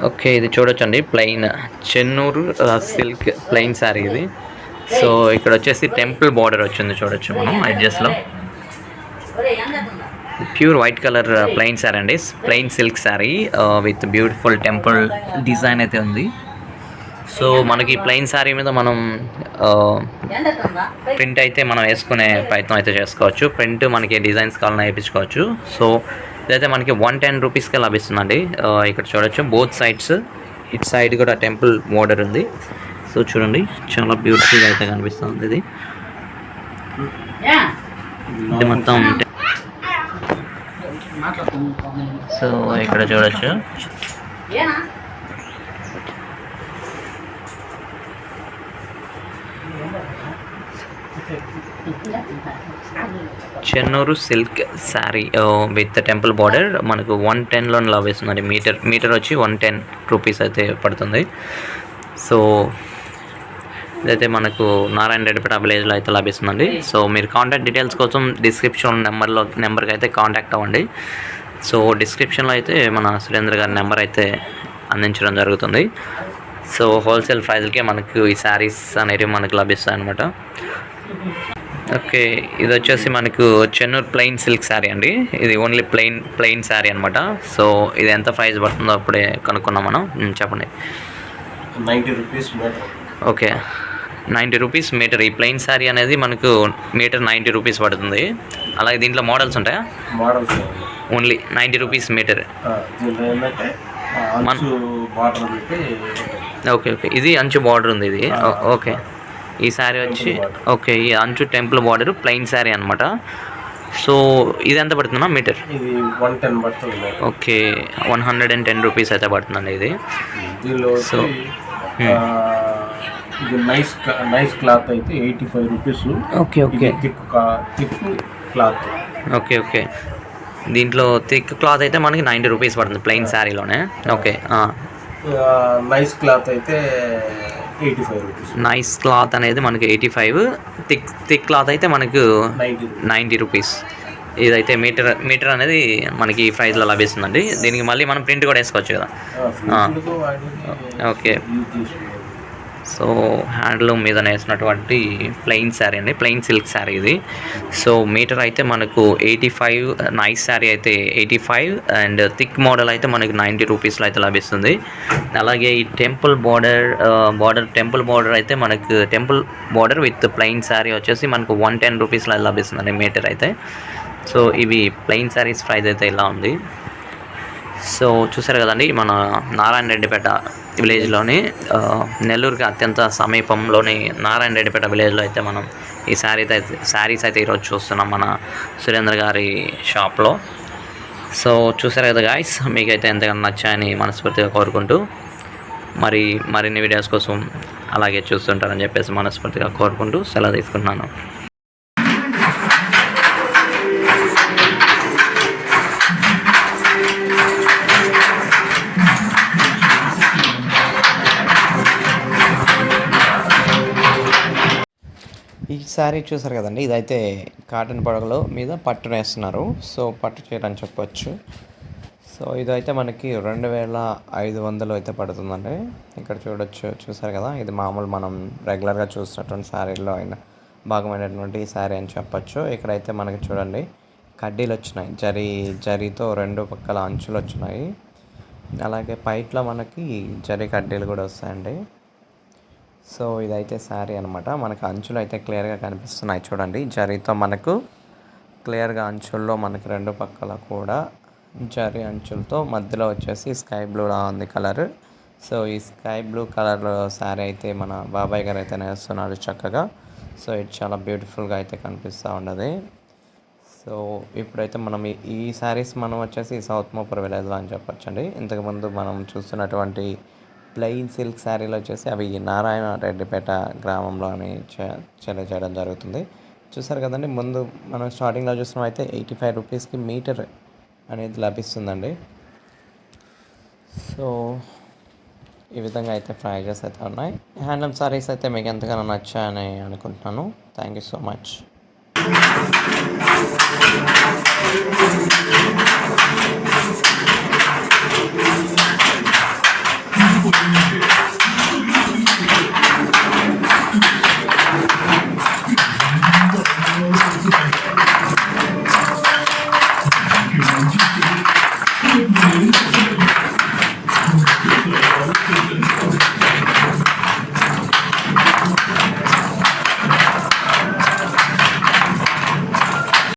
Okay. ఇది చూడొచ్చండి plain Chennur silk plain sari ఇది. సో ఇక్కడొచ్చేసి టెంపుల్ బార్డర్ వచ్చింది చూడొచ్చు మనం ఎడ్జెస్‌లో. Pure white colour plain sari అండి. Plain silk sari with beautiful temple design అయితే ఉంది. సో మనకి ప్లెయిన్ శారీ మీద మనం ప్రింట్ అయితే మనం వేసుకునే ప్రయత్నం అయితే చేసుకోవచ్చు. ప్రింట్ మనకి డిజైన్స్ కావాలన్నా వేయించుకోవచ్చు. సో ఇదైతే మనకి 110 రూపీస్కే లభిస్తుందండి. ఇక్కడ చూడొచ్చు బోత్ సైడ్స్. ఇటు సైడ్ కూడా టెంపుల్ బోర్డర్ ఉంది. సో చూడండి చాలా బ్యూటిఫుల్గా అయితే కనిపిస్తుంది ఇది. ఇది మొత్తం సో ఇక్కడ చూడొచ్చు Chennur silk sari with temple border మనకు 110లో లభిస్తుందండి. మీటర్ వచ్చి 110 రూపీస్ అయితే పడుతుంది. సో ఇదైతే మనకు నారాయణ రెడ్డిపేట విలేజ్లో అయితే లభిస్తుందండి. సో మీరు కాంటాక్ట్ డీటెయిల్స్ కోసం డిస్క్రిప్షన్ నెంబర్కి అయితే కాంటాక్ట్ అవ్వండి. సో డిస్క్రిప్షన్లో అయితే మన సురేంద్ర గారి నెంబర్ అయితే అందించడం జరుగుతుంది. సో హోల్సేల్ ప్రైజ్లకే మనకు ఈ శారీస్ అనేవి మనకు లభిస్తాయి అన్నమాట. ఓకే. ఇది వచ్చేసి మనకు చెన్నూరు ప్లెయిన్ సిల్క్ శారీ అండి. ఇది ఓన్లీ ప్లెయిన్ శారీ అనమాట. సో ఇది ఎంత ప్రైస్ పడుతుందో అప్పుడే కనుక్కున్నాం మనం. చెప్పండి. 90 rupees meter. Okay. 90 rupees meter. ఈ ప్లెయిన్ శారీ అనేది మనకు మీటర్ 90 రూపీస్ పడుతుంది. అలాగే దీంట్లో మోడల్స్ ఉంటాయా? Models only 90 rupees meter. Okay. ఇది అంచు బార్డర్ ఉంది ఇది. ఓకే. ఈ శారీ వచ్చి ఓకే ఈ అంచు టెంపుల్ బార్డర్ ప్లెయిన్ శారీ అనమాట. సో ఇది ఎంత పడుతుందా మీటర్? ఇది 110 పడుతుంది. ఓకే. 110 రూపీస్ అయితే పడుతుందండి ఇది. సో ఇది నైస్ క్లాత్ అయితే 85 rupees. Okay. Thick cloth. Okay. దీంట్లో థిక్ క్లాత్ అయితే మనకి 90 రూపీస్ పడుతుంది ప్లెయిన్ శారీలోనే. ఓకే. నైస్ క్లాత్ అయితే 85 రూపీస్. నైస్ క్లాత్ అనేది మనకి 85. థిక్ క్లాత్ అయితే మనకు 90 రూపీస్. ఇదైతే మీటర్ అనేది మనకి ఈ ప్రైస్లో లభిస్తుందండి. దీనికి మళ్ళీ మనం ప్రింట్ కూడా వేసుకోవచ్చు కదా. ఓకే. సో హ్యాండ్లూమ్ మీద వేసినటువంటి ప్లెయిన్ శారీ అండి. ప్లెయిన్ సిల్క్ శారీ ఇది. సో మీటర్ అయితే మనకు 85. నైస్ శారీ అయితే 85 అండ్ థిక్ మోడల్ అయితే మనకి 90 రూపీస్లో అయితే లభిస్తుంది. అలాగే ఈ టెంపుల్ బార్డర్ అయితే మనకు temple border with plain sari వచ్చేసి మనకు 110 రూపీస్లో లభిస్తుందండి మీటర్ అయితే. సో ఇవి ప్లెయిన్ శారీస్ ప్రైస్ అయితే ఇలా ఉంది. సో చూసారు కదండి మన నారాయణ రెడ్డిపేట విలేజ్లోని నెల్లూరుకి అత్యంత సమీపంలోని నారాయణ రెడ్డిపేట విలేజ్లో అయితే మనం ఈ శారీస్ అయితే ఈరోజు చూస్తున్నాం మన సురేంద్ర గారి షాప్లో. సో చూసారు కదా గాయ్స్, మీకైతే ఎంతగానో నచ్చాయని మనస్ఫూర్తిగా కోరుకుంటూ మరిన్ని వీడియోస్ కోసం అలాగే చూస్తుంటారని చెప్పేసి మనస్ఫూర్తిగా కోరుకుంటూ సెలవు తీసుకుంటున్నాను. ఈ శారీ చూసారు కదండి, ఇదైతే కాటన్ పడగలో మీద పట్టున వేస్తున్నారు. సో పట్టు చీర అని చెప్పొచ్చు. సో ఇదైతే మనకి 2500 అయితే పడుతుందండి. ఇక్కడ చూసారు కదా, ఇది మామూలు మనం రెగ్యులర్గా చూసినటువంటి శారీలో అయిన భాగమైనటువంటి శారీ అని చెప్పొచ్చు. ఇక్కడైతే మనకి చూడండి కడ్డీలు వచ్చినాయి, జరీతో 2 పక్కల అంచులు వచ్చినాయి. అలాగే పైట్లో మనకి జరీ కడ్డీలు కూడా వస్తాయండి. సో ఇదైతే శారీ అనమాట. మనకు అంచులు అయితే క్లియర్గా కనిపిస్తున్నాయి చూడండి. జరీతో మనకు క్లియర్గా అంచుల్లో మనకి 2 పక్కల కూడా జరీ అంచులతో మధ్యలో వచ్చేసి స్కై బ్లూలా ఉంది కలర్. సో ఈ స్కై బ్లూ కలర్ శారీ అయితే మన బాబాయ్ గారు అయితే నేస్తున్నారు చక్కగా. సో ఇది చాలా బ్యూటిఫుల్గా అయితే కనిపిస్తూ ఉండదు. సో ఇప్పుడైతే మనం ఈ శారీస్ మనం వచ్చేసి సౌత్ మోపూర్ విలేజ్లో అని చెప్పొచ్చండి. ఇంతకుముందు మనం చూస్తున్నటువంటి ప్లెయిన్ సిల్క్ శారీలు వచ్చేసి అవి నారాయణ రెడ్డిపేట గ్రామంలోని చేయడం జరుగుతుంది. చూసారు కదండి, ముందు మనం స్టార్టింగ్లో చూసినాం అయితే 85 రూపీస్కి మీటర్ అనేది లభిస్తుందండి. సో ఈ విధంగా అయితే ప్రైజెస్ అయితే ఉన్నాయి. హ్యాండ్లూమ్ శారీస్ అయితే మీకు ఎంతగానో నచ్చాయని అనుకుంటున్నాను. Thank you so much.